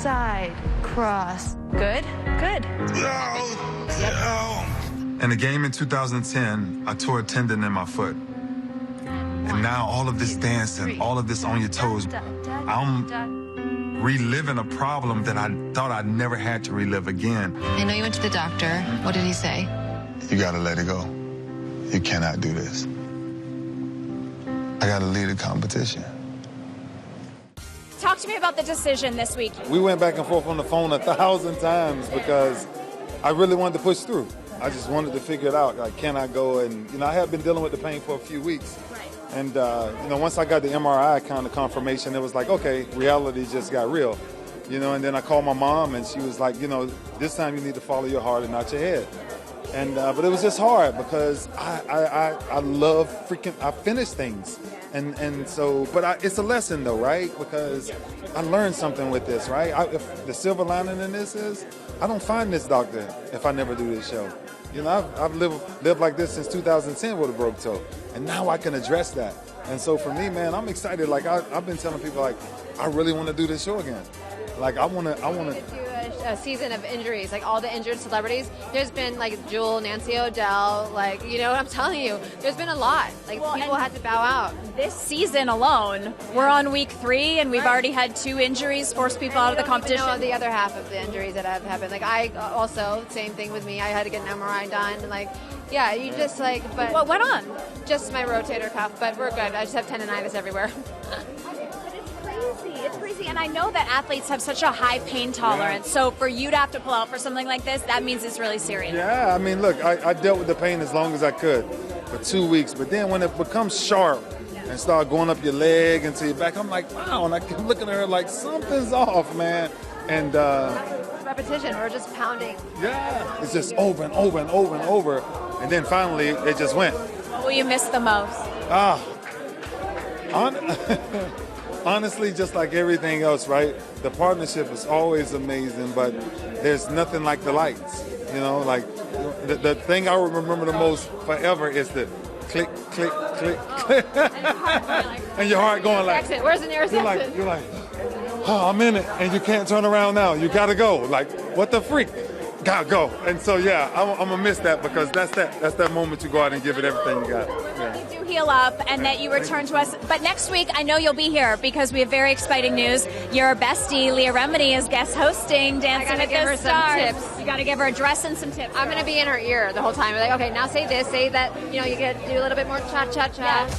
side, cross. Good, good. In the game in 2010, I tore a tendon in my foot. And now all of this dancing, all of this on your toes, I'm reliving a problem that I thought I never had to relive again. I know you went to the doctor. What did he say? You gotta let it go. You cannot do this. I gotta lead a competition. Talk to me about the decision this week. We went back and forth on the phone 1,000 times because I really wanted to push through. I just wanted to figure it out. Like, can I go? And, I had been dealing with the pain for a few weeks. And, once I got the MRI kind of confirmation, it was like, okay, reality just got real. And then I called my mom, and she was like, this time you need to follow your heart and not your head. And but it was just hard because I love I finish things. And so, but it's a lesson though, right? Because I learned something with this, right? If the silver lining in this is, I don't find this doctor if I never do this show. I've lived like this since 2010 with a broke toe, and now I can address that. And so for me, man, I'm excited. Like I've been telling people, like, I really want to do this show again. Like I want to do a season of injuries, like all the injured celebrities. There's been like Jewel, Nancy O'Dell, like, what I'm telling you, there's been a lot. Like, people had to bow out. This season alone, we're on week 3, and we've already had 2 injuries force people out of the competition. Know the other half of the injuries that have happened. Like, I also, same thing with me. I had to get an MRI done. Like, yeah, you just like, but what went on? Just my rotator cuff, but we're good. I just have tendonitis everywhere. It's crazy, and I know that athletes have such a high pain tolerance, so for you to have to pull out for something like this, that means it's really serious. Yeah, I mean, look, I dealt with the pain as long as I could for 2 weeks, but then when it becomes sharp and start going up your leg into your back, I'm like, wow, and I keep looking at her like, something's off, man. And repetition, we're just pounding. Yeah, it's just over and over and over and over, and then finally it just went. What will you miss the most? Honestly, just like everything else, right? The partnership is always amazing, but there's nothing like the lights. Like the thing I will remember the most forever is the click, click, click, click. And your heart going like, exit. Where's the nearest exit? You're like, oh, I'm in it, and you can't turn around now. You gotta go. Like, what the freak? Gotta go. And so, yeah, I'm gonna miss that because that's that moment you go out and give it everything you got. Yeah. You do heal up, and that you return to us. But next week, I know you'll be here because we have very exciting news. Your bestie, Leah Remini, is guest hosting Dancing with the Stars. Some tips. You got to give her a dress and some tips. I'm gonna be in her ear the whole time. Like, okay, now say this, say that. You get to do a little bit more cha cha cha. Yeah.